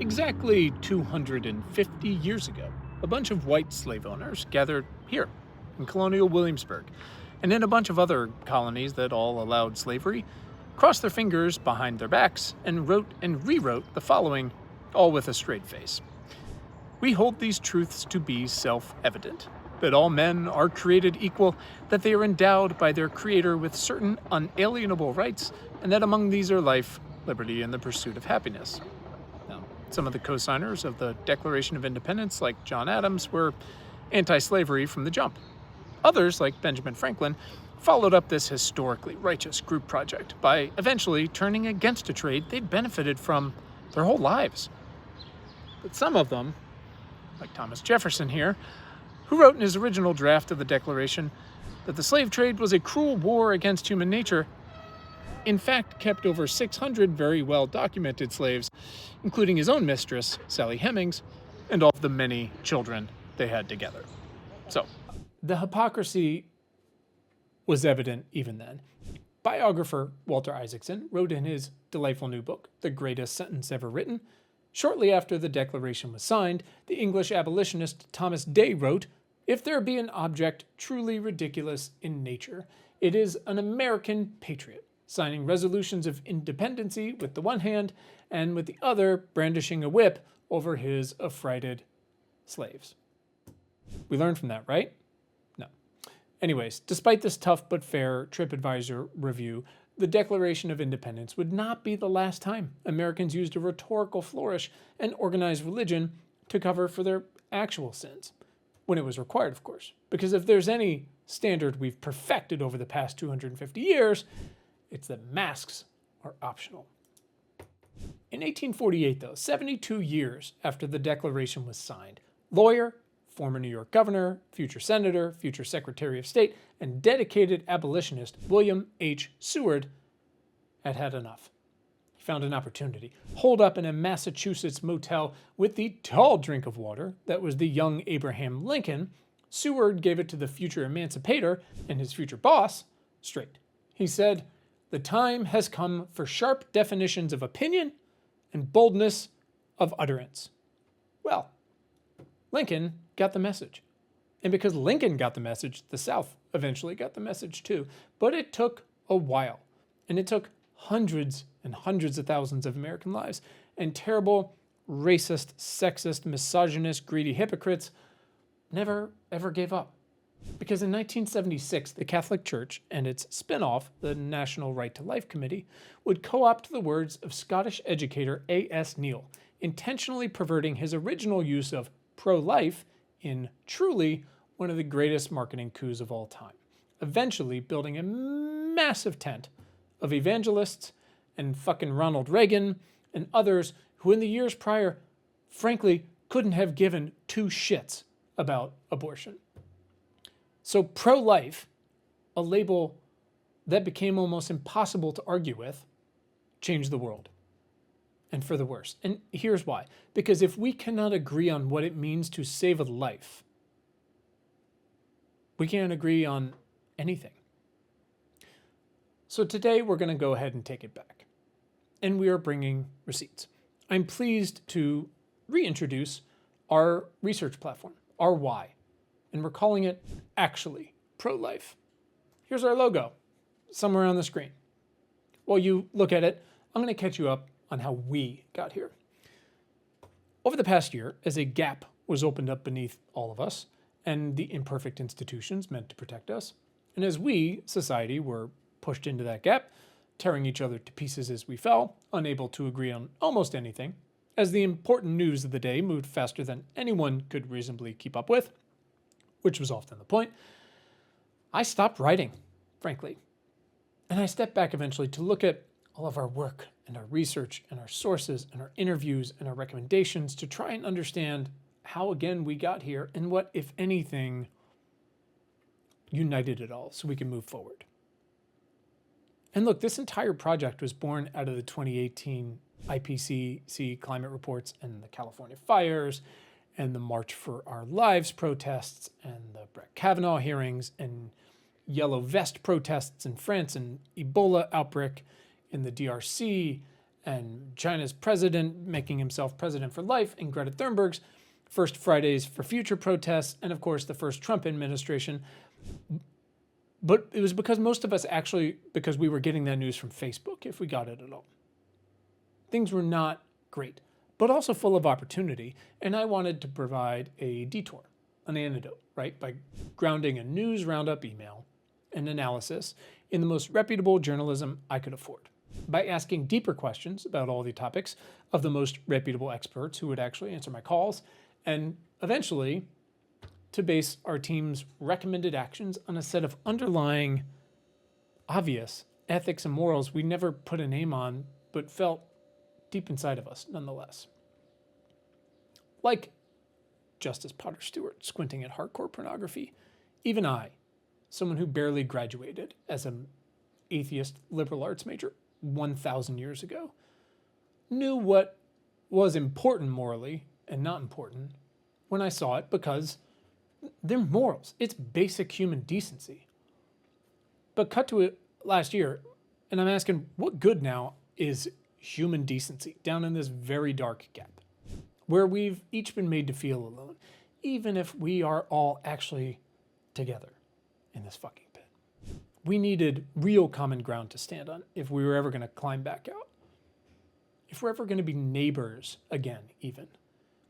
Exactly 250 years ago, a bunch of white slave owners gathered here in colonial Williamsburg, and in a bunch of other colonies that all allowed slavery, crossed their fingers behind their backs and wrote and rewrote the following, all with a straight face. We hold these truths to be self-evident, that all men are created equal, that they are endowed by their Creator with certain unalienable rights, and that among these are life, liberty, and the pursuit of happiness. Now, some of the co-signers of the Declaration of Independence, like John Adams, were anti-slavery from the jump. Others, like Benjamin Franklin, followed up this historically righteous group project by eventually turning against a trade they'd benefited from their whole lives. But some of them, like Thomas Jefferson here, who wrote in his original draft of the Declaration that the slave trade was a cruel war against human nature, in fact kept over 600 very well-documented slaves, including his own mistress, Sally Hemings, and all of the many children they had together. So, the hypocrisy was evident even then. Biographer Walter Isaacson wrote in his delightful new book, The Greatest Sentence Ever Written, shortly after the Declaration was signed, the English abolitionist Thomas Day wrote, "If there be an object truly ridiculous in nature, it is an American patriot, signing resolutions of independency with the one hand, and with the other brandishing a whip over his affrighted slaves." We learned from that, right? No. Anyways, despite this tough but fair TripAdvisor review, the Declaration of Independence would not be the last time Americans used a rhetorical flourish and organized religion to cover for their actual sins. When it was required, of course. Because if there's any standard we've perfected over the past 250 years, it's that masks are optional. In 1848, though, 72 years after the Declaration was signed, lawyer, former New York governor, future senator, future secretary of state, and dedicated abolitionist William H. Seward had had enough. He found an opportunity, holed up in a Massachusetts motel with the tall drink of water that was the young Abraham Lincoln. Seward gave it to the future emancipator and his future boss straight. He said, "The time has come for sharp definitions of opinion and boldness of utterance." Well, Lincoln got the message. And because Lincoln got the message, the South eventually got the message too. But it took a while. And it took hundreds and hundreds of thousands of American lives. And terrible, racist, sexist, misogynist, greedy hypocrites never, ever gave up. Because in 1976, the Catholic Church and its spin-off, the National Right to Life Committee, would co-opt the words of Scottish educator A.S. Neal, intentionally perverting his original use of pro-life in truly one of the greatest marketing coups of all time, eventually building a massive tent of evangelists and fucking Ronald Reagan and others who in the years prior, frankly, couldn't have given two shits about abortion. So pro-life, a label that became almost impossible to argue with, changed the world. And for the worse. And here's why. Because if we cannot agree on what it means to save a life, we can't agree on anything. So today we're going to go ahead and take it back. And we are bringing receipts. I'm pleased to reintroduce our research platform, our why. And we're calling it Actually Pro-Life. Here's our logo, somewhere on the screen. While you look at it, I'm going to catch you up on how we got here. Over the past year, as a gap was opened up beneath all of us and the imperfect institutions meant to protect us, and as we, society, were pushed into that gap, tearing each other to pieces as we fell, unable to agree on almost anything, as the important news of the day moved faster than anyone could reasonably keep up with, which was often the point, I stopped writing, frankly. And I stepped back eventually to look at all of our work and our research and our sources and our interviews and our recommendations to try and understand how, again, we got here and what, if anything, united it all so we can move forward. And look, this entire project was born out of the 2018 IPCC climate reports and the California fires and the March for Our Lives protests and the Brett Kavanaugh hearings and yellow vest protests in France and Ebola outbreak in the DRC and China's president making himself president for life, and Greta Thunberg's first Fridays for Future protests, and of course the first Trump administration. But it was because most of us because we were getting that news from Facebook, if we got it at all. Things were not great, but also full of opportunity, and I wanted to provide a detour, an antidote, right? By grounding a news roundup email and analysis in the most reputable journalism I could afford, by asking deeper questions about all the topics of the most reputable experts who would actually answer my calls, and eventually to base our team's recommended actions on a set of underlying, obvious ethics and morals we never put a name on, but felt deep inside of us nonetheless. Like Justice Potter Stewart squinting at hardcore pornography, even I, someone who barely graduated as an atheist liberal arts major 1,000 years ago, knew what was important morally and not important when I saw it, because they're morals. It's basic human decency. But cut to it last year, and I'm asking, what good now is human decency down in this very dark gap, where we've each been made to feel alone, even if we are all actually together in this fucking pit? We needed real common ground to stand on if we were ever going to climb back out. If we're ever going to be neighbors again, even,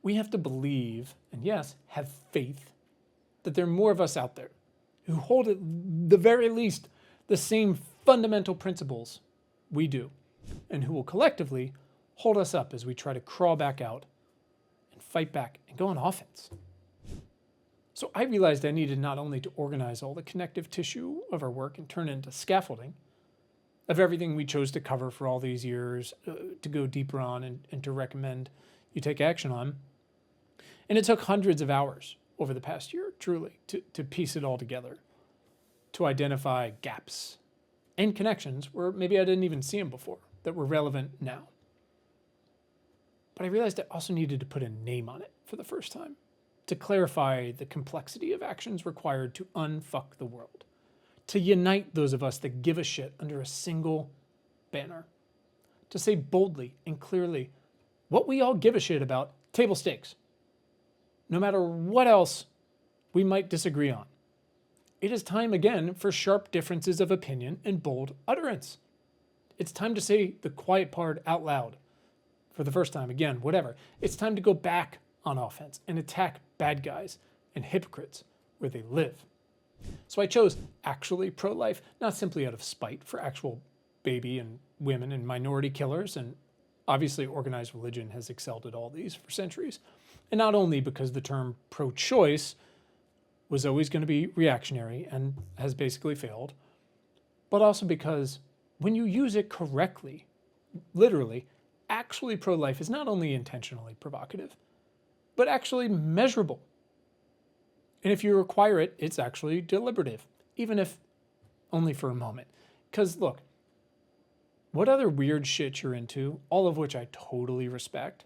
we have to believe, and yes, have faith, that there are more of us out there who hold at the very least the same fundamental principles we do, and who will collectively hold us up as we try to crawl back out and fight back and go on offense. So I realized I needed not only to organize all the connective tissue of our work and turn it into scaffolding of everything we chose to cover for all these years, to go deeper on and to recommend you take action on. And it took hundreds of hours over the past year, truly, to piece it all together, to identify gaps and connections where maybe I didn't even see them before that were relevant now. But I realized I also needed to put a name on it for the first time, to clarify the complexity of actions required to unfuck the world, to unite those of us that give a shit under a single banner, to say boldly and clearly what we all give a shit about, table stakes, no matter what else we might disagree on. It is time again for sharp differences of opinion and bold utterance. It's time to say the quiet part out loud for the first time again, whatever. It's time to go back on offense and attack bad guys and hypocrites where they live. So I chose actually pro-life, not simply out of spite for actual baby and women and minority killers, and obviously organized religion has excelled at all these for centuries. And not only because the term pro-choice was always going to be reactionary and has basically failed, but also because when you use it correctly, literally, actually pro-life is not only intentionally provocative, but actually measurable. And if you require it, it's actually deliberative, even if only for a moment. Because look, what other weird shit you're into, all of which I totally respect,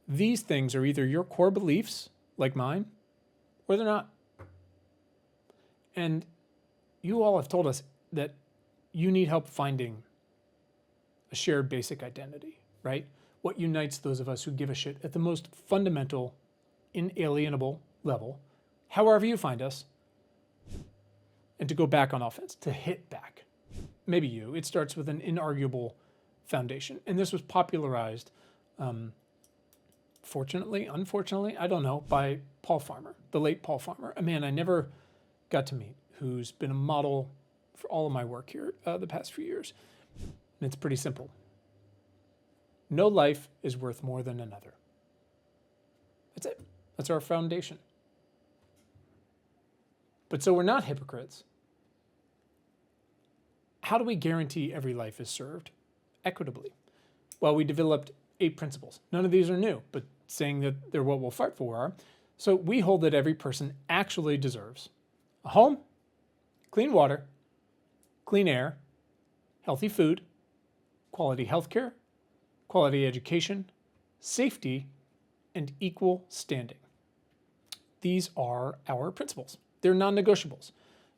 these things are either your core beliefs, like mine, or they're not. And you all have told us that you need help finding a shared basic identity, right? What unites those of us who give a shit at the most fundamental, inalienable level, however you find us, and to go back on offense, to hit back. Maybe you. It starts with an inarguable foundation. And this was popularized, fortunately, unfortunately, I don't know, by Paul Farmer, the late Paul Farmer, a man I never got to meet, who's been a model for all of my work here the past few years. And it's pretty simple. No life is worth more than another. That's it. That's our foundation. But so we're not hypocrites. How do we guarantee every life is served equitably? Well, we developed 8 principles. None of these are new, but saying that they're what we'll fight for are. So we hold that every person actually deserves a home, clean water, clean air, healthy food, quality healthcare, quality education, safety, and equal standing. These are our principles. They're non-negotiables.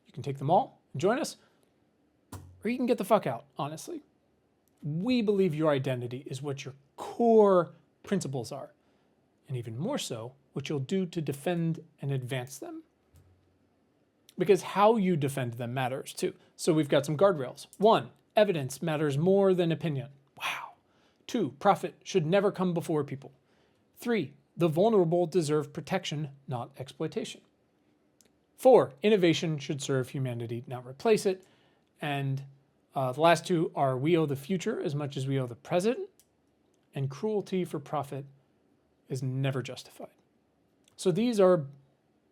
You can take them all and join us, or you can get the fuck out, honestly. We believe your identity is what your core principles are, and even more so, what you'll do to defend and advance them. Because how you defend them matters too. So we've got some guardrails. 1, evidence matters more than opinion. Wow. 2, profit should never come before people. 3, the vulnerable deserve protection, not exploitation. 4, innovation should serve humanity, not replace it. And the last 2 are we owe the future as much as we owe the present, and cruelty for profit is never justified. So these are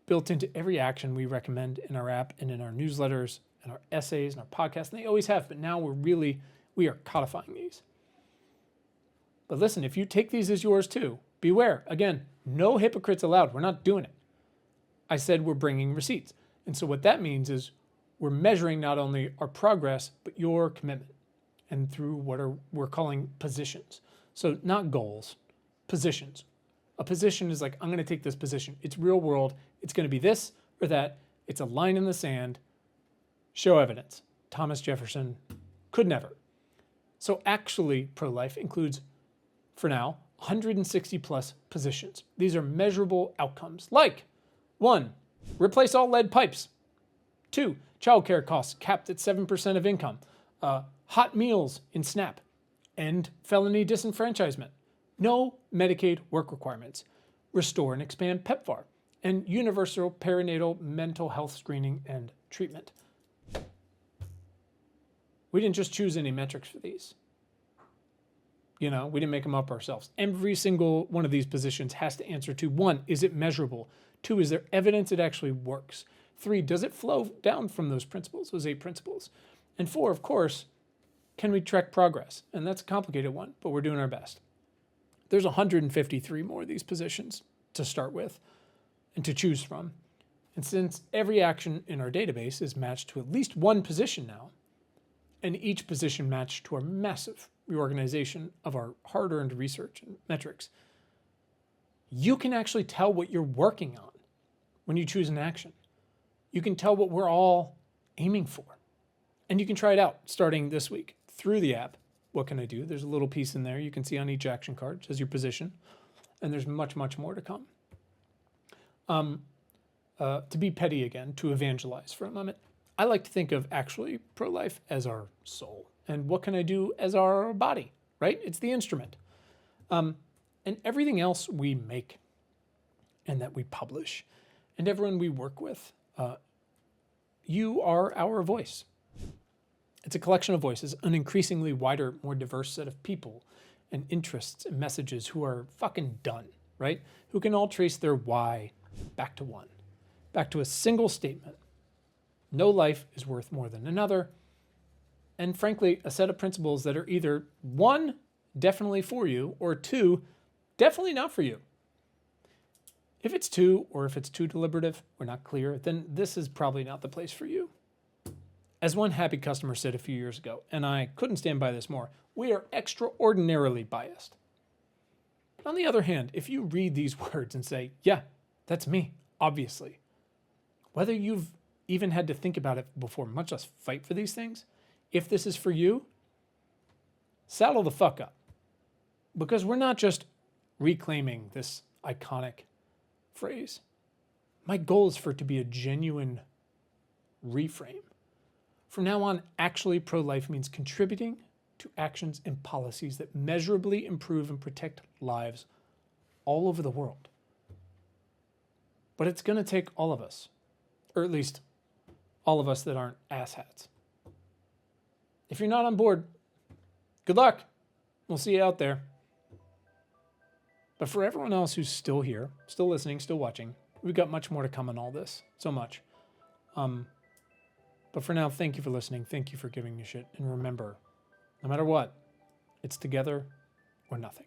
built into every action we recommend in our app and in our newsletters and our essays and our podcasts, and they always have, but now we are codifying these. But listen, if you take these as yours too, beware. Again, no hypocrites allowed. We're not doing it. I said we're bringing receipts. And so what that means is we're measuring not only our progress, but your commitment. And through what we're calling positions. So not goals, positions. A position is like, I'm going to take this position. It's real world. It's going to be this or that. It's a line in the sand. Show evidence. Thomas Jefferson could never. So actually, pro-life includes, for now, 160 plus positions. These are measurable outcomes like 1, replace all lead pipes. 2, childcare costs capped at 7% of income. Hot meals in SNAP. End felony disenfranchisement. No Medicaid work requirements. Restore and expand PEPFAR. And universal perinatal mental health screening and treatment. We didn't just choose any metrics for these. We didn't make them up ourselves. Every single one of these positions has to answer to 1, is it measurable? 2, is there evidence it actually works? 3, does it flow down from those principles, those 8 principles? And 4, of course, can we track progress? And that's a complicated one, but we're doing our best. There's 153 more of these positions to start with and to choose from. And since every action in our database is matched to at least 1 position now, and each position matched to our massive reorganization of our hard-earned research and metrics, you can actually tell what you're working on when you choose an action. You can tell what we're all aiming for. And you can try it out starting this week through the app. What can I do? There's a little piece in there you can see on each action card, says your position. And there's much, much more to come. To be petty again, to evangelize for a moment, I like to think of actually pro-life as our soul. And what can I do as our body, right? It's the instrument. And everything else we make and that we publish and everyone we work with, you are our voice. It's a collection of voices, an increasingly wider, more diverse set of people and interests and messages who are fucking done, right? Who can all trace their why back to 1, back to a single statement. No life is worth more than another. And frankly, a set of principles that are either 1, definitely for you, or 2, definitely not for you. If it's 2, or if it's too deliberative or not clear, then this is probably not the place for you. As one happy customer said a few years ago, and I couldn't stand by this more, we are extraordinarily biased. On the other hand, if you read these words and say, yeah, that's me, obviously, whether you've even had to think about it before, much less fight for these things, if this is for you, saddle the fuck up. Because we're not just reclaiming this iconic phrase. My goal is for it to be a genuine reframe. From now on, actually pro-life means contributing to actions and policies that measurably improve and protect lives all over the world. But it's going to take all of us, or at least all of us that aren't asshats. If you're not on board, good luck. We'll see you out there. But for everyone else who's still here, still listening, still watching, we've got much more to come on all this. So much. But for now, thank you for listening. Thank you for giving a shit. And remember, no matter what, it's together or nothing.